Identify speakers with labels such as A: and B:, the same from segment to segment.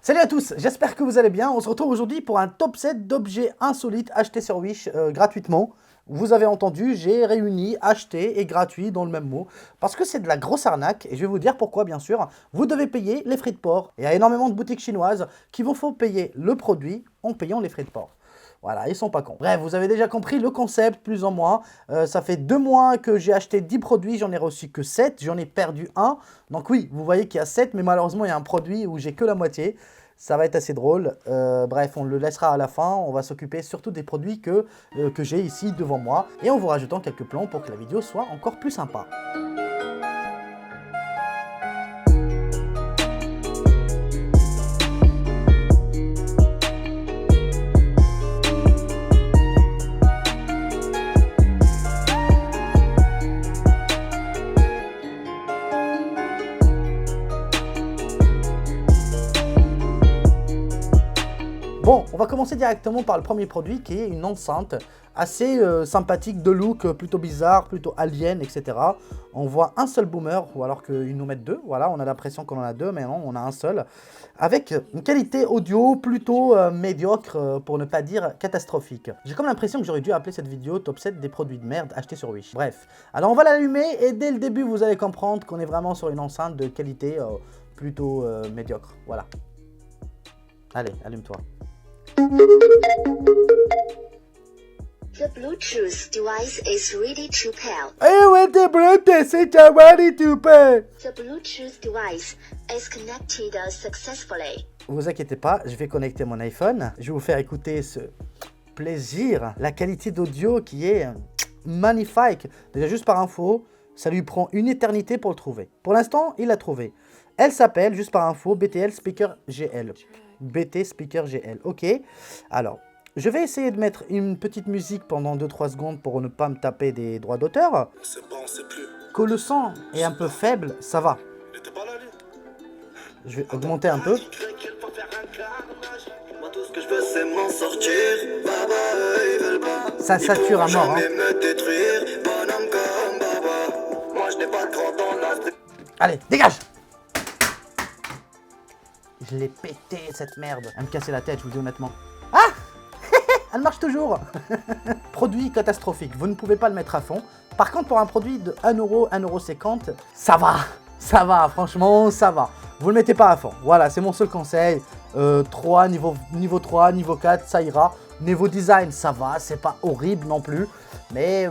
A: Salut à tous, j'espère que vous allez bien. On se retrouve aujourd'hui pour un top 7 d'objets insolites achetés sur Wish gratuitement. Vous avez entendu, j'ai réuni acheté et gratuit dans le même mot. Parce que c'est de la grosse arnaque et je vais vous dire pourquoi bien sûr. Vous devez payer les frais de port. Et il y a énormément de boutiques chinoises qui vous font payer le produit en payant les frais de port. Voilà, ils sont pas cons. Bref, vous avez déjà compris le concept, plus ou moins. Ça fait 2 mois que j'ai acheté 10 produits, j'en ai reçu que 7, j'en ai perdu un. Donc oui, vous voyez qu'il y a 7, mais malheureusement, il y a un produit où j'ai que la moitié. Ça va être assez drôle. Bref, on le laissera à la fin. On va s'occuper surtout des produits que j'ai ici devant moi. Et en vous rajoutant quelques plans pour que la vidéo soit encore plus sympa. Bon, on va commencer directement par le premier produit qui est une enceinte assez sympathique de look, plutôt bizarre, plutôt alien, etc. On voit un seul boomer, ou alors qu'ils nous mettent deux. Voilà, on a l'impression qu'on en a deux, mais non, on a un seul. Avec une qualité audio plutôt médiocre, pour ne pas dire catastrophique. J'ai comme l'impression que j'aurais dû appeler cette vidéo top 7 des produits de merde achetés sur Wish. Bref, alors on va l'allumer et dès le début, vous allez comprendre qu'on est vraiment sur une enceinte de qualité plutôt médiocre. Voilà. Allez, allume-toi.
B: The Bluetooth device is ready to pair.
A: Hey, with the Bluetooth, it's ready to pair.
B: The Bluetooth device is connected successfully.
A: Vous inquiétez pas, je vais connecter mon iPhone. Je vais vous faire écouter ce plaisir. La qualité d'audio qui est magnifique. Déjà, juste par info, ça lui prend une éternité pour le trouver. Pour l'instant, il l'a trouvé. Elle s'appelle, juste par info, BTL Speaker GL. BT Speaker GL. Ok. Alors, je vais essayer de mettre une petite musique pendant 2-3 secondes pour ne pas me taper des droits d'auteur.
C: C'est bon, c'est plus.
A: Que le son est un peu faible, ça va.
C: Mais t'es pas là, lui.
A: Je vais augmenter un peu.
C: Moi, tout ce que je veux, c'est m'en sortir. Baba, ils veulent pas.
A: Ça sature à mort, hein.
C: Jamais me détruire. Bonhomme comme Baba. Moi, je n'ai pas de grand dans la street.
A: Allez, dégage! Je l'ai pété, cette merde. Elle me cassait la tête, je vous dis honnêtement. Ah! Elle marche toujours. Produit catastrophique, vous ne pouvez pas le mettre à fond. Par contre, pour un produit de 1€, 1,50€, ça va. Ça va, franchement, ça va. Vous ne le mettez pas à fond. Voilà, c'est mon seul conseil. 3, niveau 3, niveau 4, ça ira. Niveau design, ça va, c'est pas horrible non plus. Mais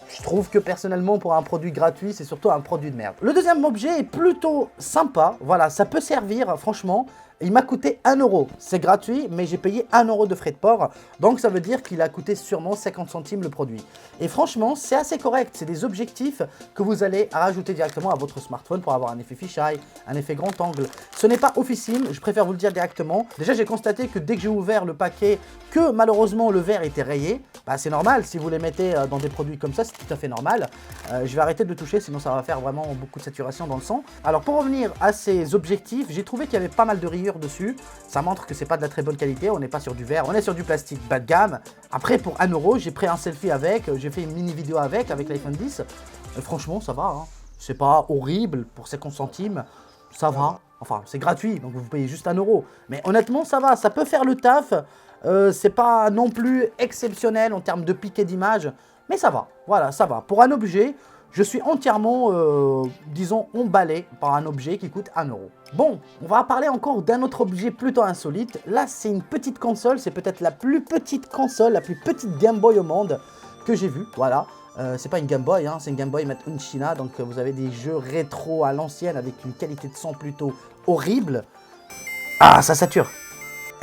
A: je trouve que personnellement, pour un produit gratuit, c'est surtout un produit de merde. Le deuxième objet est plutôt sympa. Voilà, ça peut servir, franchement. Il m'a coûté 1€. C'est gratuit, mais j'ai payé 1€ de frais de port. Donc ça veut dire qu'il a coûté sûrement 50 centimes le produit. Et franchement, c'est assez correct. C'est des objectifs que vous allez rajouter directement à votre smartphone pour avoir un effet fisheye, un effet grand angle. Ce n'est pas officine, je préfère vous le dire directement. Déjà, j'ai constaté que dès que j'ai ouvert le paquet, que malheureusement le verre était rayé. Bah, c'est normal, si vous les mettez dans des produits comme ça, c'est tout à fait normal. Je vais arrêter de le toucher, sinon ça va faire vraiment beaucoup de saturation dans le son. Alors pour revenir à ces objectifs, j'ai trouvé qu'il y avait pas mal de rayures dessus. Ça montre que c'est pas de la très bonne qualité, on n'est pas sur du verre, on est sur du plastique bas de gamme. Après pour 1€, j'ai pris un selfie avec, j'ai fait une mini vidéo avec l'iPhone 10. Franchement ça va, hein. C'est pas horrible pour 50 centimes, ça va. Enfin c'est gratuit, donc vous payez juste 1€. Mais honnêtement ça va, ça peut faire le taf. C'est pas non plus exceptionnel en termes de piqué d'image, mais ça va, voilà, ça va. Pour un objet, je suis entièrement, disons, emballé par un objet qui coûte 1€. Bon, on va parler encore d'un autre objet plutôt insolite. Là, c'est une petite console, c'est peut-être la plus petite console, la plus petite Game Boy au monde que j'ai vue, voilà. C'est pas une Game Boy, hein, c'est une Game Boy Made in China, donc vous avez des jeux rétro à l'ancienne avec une qualité de son plutôt horrible. Ah, ça sature.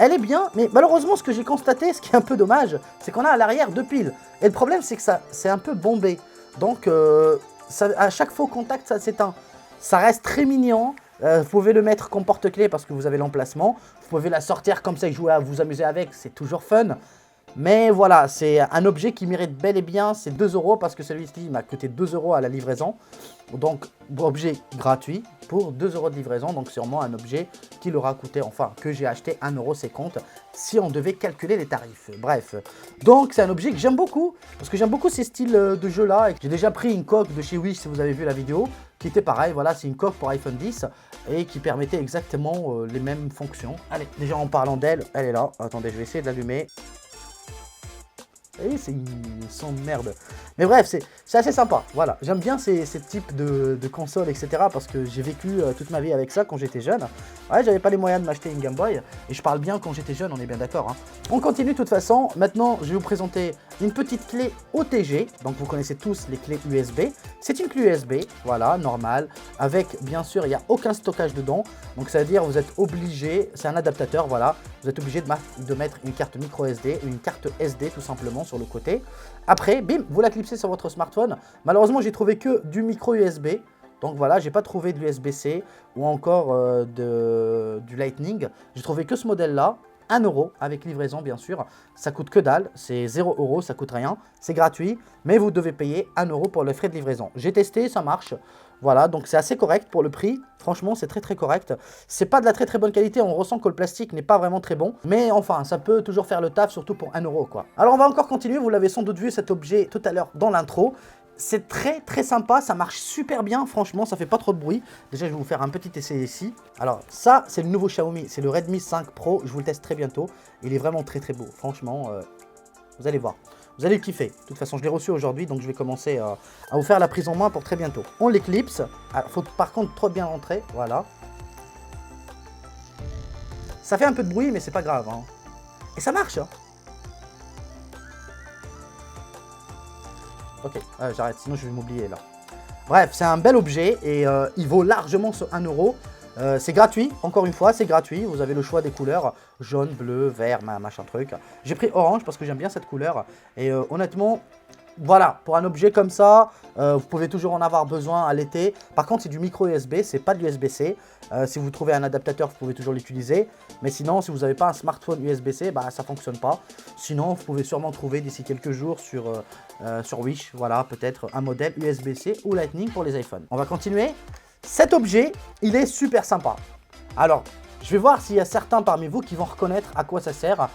A: Elle est bien, mais malheureusement, ce que j'ai constaté, ce qui est un peu dommage, c'est qu'on a à l'arrière 2 piles. Et le problème, c'est que ça, c'est un peu bombé. Donc, à chaque faux contact, ça s'éteint. Ça reste très mignon. Vous pouvez le mettre comme porte-clés parce que vous avez l'emplacement. Vous pouvez la sortir comme ça et jouer à vous amuser avec, c'est toujours fun. Mais voilà, c'est un objet qui mérite bel et bien, c'est 2 € parce que celui-ci m'a coûté 2 € à la livraison. Donc, objet gratuit pour 2 € de livraison. Donc, sûrement un objet qui l'aura coûté, enfin, que j'ai acheté 1,50 € si on devait calculer les tarifs. Bref, donc c'est un objet que j'aime beaucoup parce que j'aime beaucoup ces styles de jeu-là. J'ai déjà pris une coque de chez Wish, si vous avez vu la vidéo, qui était pareil. Voilà, c'est une coque pour iPhone 10 et qui permettait exactement les mêmes fonctions. Allez, déjà en parlant d'elle, elle est là. Attendez, je vais essayer de l'allumer. Et c'est une son de merde. Mais bref, c'est assez sympa. Voilà, j'aime bien ces types de consoles, etc. Parce que j'ai vécu toute ma vie avec ça quand j'étais jeune. Ouais, j'avais pas les moyens de m'acheter une Game Boy. Et je parle bien quand j'étais jeune, on est bien d'accord. Hein. On continue de toute façon. Maintenant, je vais vous présenter une petite clé OTG. Donc, vous connaissez tous les clés USB. C'est une clé USB, voilà, normale. Avec, bien sûr, il n'y a aucun stockage dedans. Donc, ça veut dire vous êtes obligé, c'est un adaptateur, voilà. Vous êtes obligé de mettre une carte micro SD, une carte SD tout simplement sur le côté. Après, bim, vous la clipsez sur votre smartphone. Malheureusement, j'ai trouvé que du micro USB. Donc voilà, j'ai pas trouvé de l'USB-C ou encore du Lightning. J'ai trouvé que ce modèle-là. 1 € avec livraison bien sûr, ça coûte que dalle, c'est 0 €, ça coûte rien, c'est gratuit, mais vous devez payer 1 € pour le frais de livraison. J'ai testé, ça marche, voilà, donc c'est assez correct pour le prix, franchement c'est très correct. C'est pas de la très bonne qualité, on ressent que le plastique n'est pas vraiment très bon, mais enfin ça peut toujours faire le taf, surtout pour 1 € quoi. Alors on va encore continuer, vous l'avez sans doute vu cet objet tout à l'heure dans l'intro. C'est très sympa, ça marche super bien, franchement, ça fait pas trop de bruit. Déjà, je vais vous faire un petit essai ici. Alors, ça, c'est le nouveau Xiaomi, c'est le Redmi 5 Pro, je vous le teste très bientôt. Il est vraiment très beau, franchement, vous allez voir. Vous allez le kiffer. De toute façon, je l'ai reçu aujourd'hui, donc je vais commencer à vous faire la prise en main pour très bientôt. On l'éclipse, il faut par contre trop bien rentrer, voilà. Ça fait un peu de bruit, mais c'est pas grave, hein. Et ça marche, hein. Ok, j'arrête, sinon je vais m'oublier là. Bref, c'est un bel objet et il vaut largement ce 1 €. C'est gratuit, encore une fois, c'est gratuit. Vous avez le choix des couleurs, jaune, bleu, vert, machin truc. J'ai pris orange parce que j'aime bien cette couleur. Et honnêtement, voilà, pour un objet comme ça, vous pouvez toujours en avoir besoin à l'été. Par contre, c'est du micro USB, c'est pas de l'USB-C. Si vous trouvez un adaptateur, vous pouvez toujours l'utiliser. Mais sinon, si vous n'avez pas un smartphone USB-C, bah, ça ne fonctionne pas. Sinon, vous pouvez sûrement trouver d'ici quelques jours sur Wish, voilà, peut-être un modèle USB-C ou Lightning pour les iPhones. On va continuer. Cet objet, il est super sympa. Alors, je vais voir s'il y a certains parmi vous qui vont reconnaître à quoi ça sert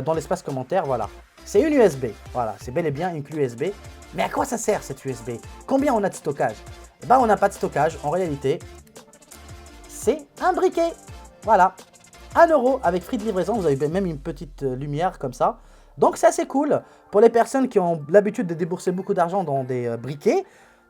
A: dans l'espace commentaire, voilà. C'est une USB, voilà, c'est bel et bien une clé USB. Mais à quoi ça sert cette USB? Combien on a de stockage? Eh ben, on n'a pas de stockage, en réalité, c'est un briquet. Voilà, 1 € avec frais de livraison, vous avez même une petite lumière comme ça. Donc c'est assez cool. Pour les personnes qui ont l'habitude de débourser beaucoup d'argent dans des briquets,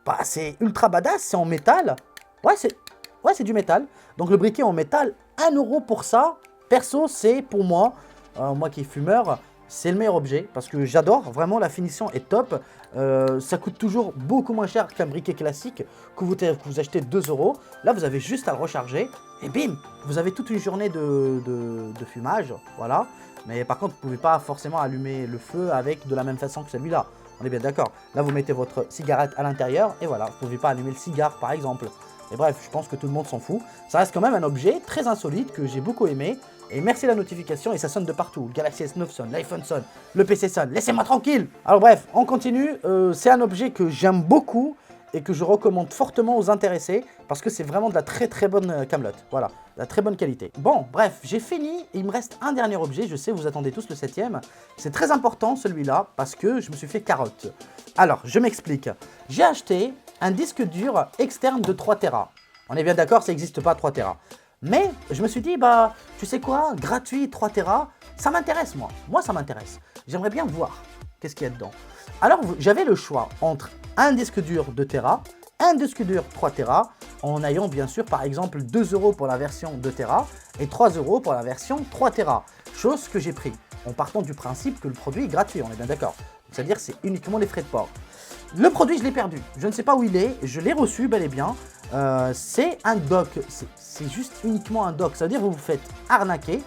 A: bah, c'est ultra badass, c'est en métal. Ouais, c'est du métal. Donc le briquet en métal, 1 € pour ça. Perso, c'est pour moi, moi qui est fumeur, c'est le meilleur objet parce que j'adore, vraiment la finition est top. Ça coûte toujours beaucoup moins cher qu'un briquet classique que vous achetez 2 €. Là, vous avez juste à le recharger et bim, vous avez toute une journée de fumage, voilà. Mais par contre, vous ne pouvez pas forcément allumer le feu avec de la même façon que celui-là. On est bien d'accord. Là, vous mettez votre cigarette à l'intérieur et voilà, vous ne pouvez pas allumer le cigare par exemple. Et bref, je pense que tout le monde s'en fout. Ça reste quand même un objet très insolite que j'ai beaucoup aimé. Et merci la notification, et ça sonne de partout. Le Galaxy S9 sonne, l'iPhone sonne, le PC sonne. Laissez-moi tranquille. Alors bref, on continue. C'est un objet que j'aime beaucoup et que je recommande fortement aux intéressés parce que c'est vraiment de la très bonne camelote. Voilà, de la très bonne qualité. Bon, bref, j'ai fini. Il me reste un dernier objet. Je sais, vous attendez tous le 7e. C'est très important celui-là parce que je me suis fait carotte. Alors, je m'explique. J'ai acheté un disque dur externe de 3 Tera. On est bien d'accord, ça n'existe pas 3 Tera. Mais je me suis dit, bah, tu sais quoi, gratuit 3 Tera, ça m'intéresse moi. Moi, ça m'intéresse. J'aimerais bien voir qu'est-ce qu'il y a dedans. Alors, j'avais le choix entre un disque dur 2 Tera, un disque dur 3 Tera, en ayant bien sûr par exemple 2 € pour la version 2 Tera et 3 € pour la version 3 Tera. Chose que j'ai pris, en partant du principe que le produit est gratuit, on est bien d'accord. C'est-à-dire c'est uniquement les frais de port. Le produit, je l'ai perdu. Je ne sais pas où il est. Je l'ai reçu bel et bien. C'est un dock. C'est juste uniquement un dock. Ça veut dire que vous vous faites arnaquer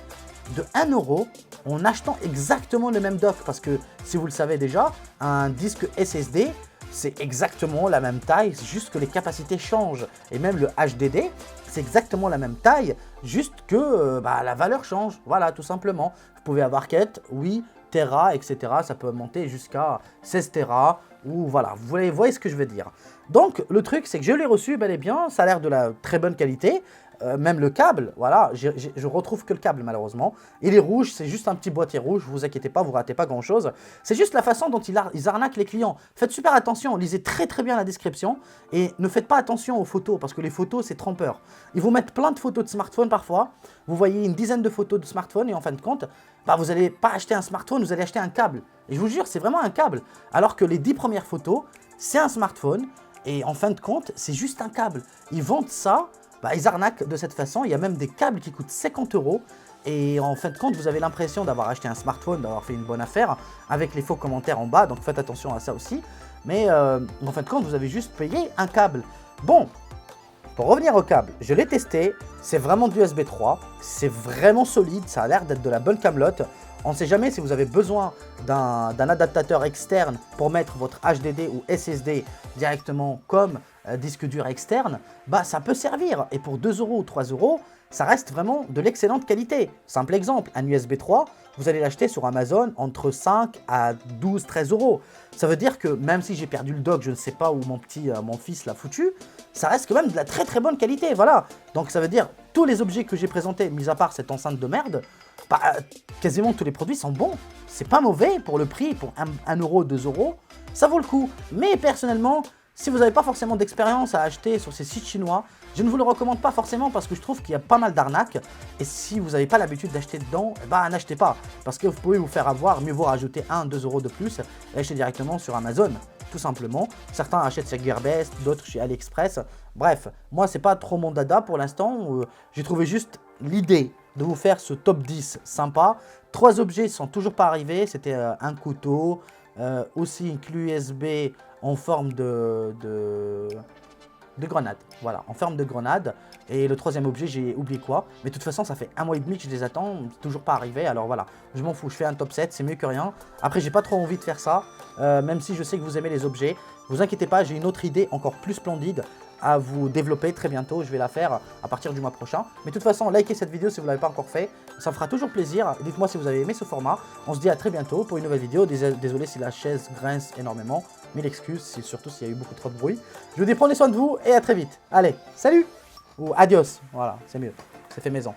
A: de 1 € en achetant exactement le même dock. Parce que si vous le savez déjà, un disque SSD, c'est exactement la même taille. C'est juste que les capacités changent. Et même le HDD, c'est exactement la même taille. Juste que la valeur change. Voilà, tout simplement. Vous pouvez avoir quête, oui. Tera, etc. Ça peut monter jusqu'à 16 Tera, ou voilà, vous voyez ce que je veux dire. Donc, le truc, c'est que je l'ai reçu, bel et bien, ça a l'air de la très bonne qualité. Même le câble, voilà, je retrouve que le câble malheureusement. Il est rouge, c'est juste un petit boîtier rouge, vous inquiétez pas, vous ratez pas grand chose. C'est juste la façon dont ils arnaquent les clients. Faites super attention, lisez très bien la description et ne faites pas attention aux photos parce que les photos c'est trompeur. Ils vous mettent plein de photos de smartphone parfois, vous voyez une dizaine de photos de smartphone et en fin de compte, bah, vous n'allez pas acheter un smartphone, vous allez acheter un câble. Et je vous jure, c'est vraiment un câble. Alors que les 10 premières photos, c'est un smartphone et en fin de compte, c'est juste un câble. Ils vendent ça. Bah, ils arnaquent de cette façon, il y a même des câbles qui coûtent 50 € et en fin de compte vous avez l'impression d'avoir acheté un smartphone, d'avoir fait une bonne affaire avec les faux commentaires en bas, donc faites attention à ça aussi. Mais en fin de compte vous avez juste payé un câble. Bon, pour revenir au câble, je l'ai testé, c'est vraiment du USB 3, c'est vraiment solide, ça a l'air d'être de la bonne camelote. On ne sait jamais si vous avez besoin d'un adaptateur externe pour mettre votre HDD ou SSD directement comme disque dur externe, bah ça peut servir. Et pour 2 € ou 3 €, ça reste vraiment de l'excellente qualité. Simple exemple, un USB 3, vous allez l'acheter sur Amazon entre 5 à 12, 13 €. Ça veut dire que même si j'ai perdu le dock, je ne sais pas où mon fils l'a foutu, ça reste quand même de la très bonne qualité, voilà. Donc ça veut dire tous les objets que j'ai présentés, mis à part cette enceinte de merde, bah, quasiment tous les produits sont bons. C'est pas mauvais pour le prix, pour 1 €, 2 €, ça vaut le coup. Mais personnellement, si vous n'avez pas forcément d'expérience à acheter sur ces sites chinois, je ne vous le recommande pas forcément parce que je trouve qu'il y a pas mal d'arnaques. Et si vous n'avez pas l'habitude d'acheter dedans, bah n'achetez pas. Parce que vous pouvez vous faire avoir, mieux vaut rajouter 1-2 € de plus et acheter directement sur Amazon. Tout simplement. Certains achètent chez Gearbest, d'autres chez AliExpress. Bref, moi c'est pas trop mon dada pour l'instant. J'ai trouvé juste l'idée de vous faire ce top 10 sympa. 3 objets sont toujours pas arrivés. C'était un couteau, aussi une clé USB en forme de grenade. Voilà, en forme de grenade. Et le troisième objet, j'ai oublié quoi. Mais de toute façon, ça fait 1 mois et demi que je les attends. Toujours pas arrivé. Alors voilà, je m'en fous. Je fais un top 7. C'est mieux que rien. Après, j'ai pas trop envie de faire ça. Même si je sais que vous aimez les objets. Vous inquiétez pas, j'ai une autre idée encore plus splendide à vous développer très bientôt. Je vais la faire à partir du mois prochain. Mais de toute façon, likez cette vidéo si vous ne l'avez pas encore fait. Ça me fera toujours plaisir. Dites-moi si vous avez aimé ce format. On se dit à très bientôt pour une nouvelle vidéo. Désolé si la chaise grince énormément. Mille excuses, surtout s'il y a eu beaucoup trop de bruit. Je vous dis prenez soin de vous et à très vite. Allez, salut! Ou adios. Voilà, c'est mieux. C'est fait maison.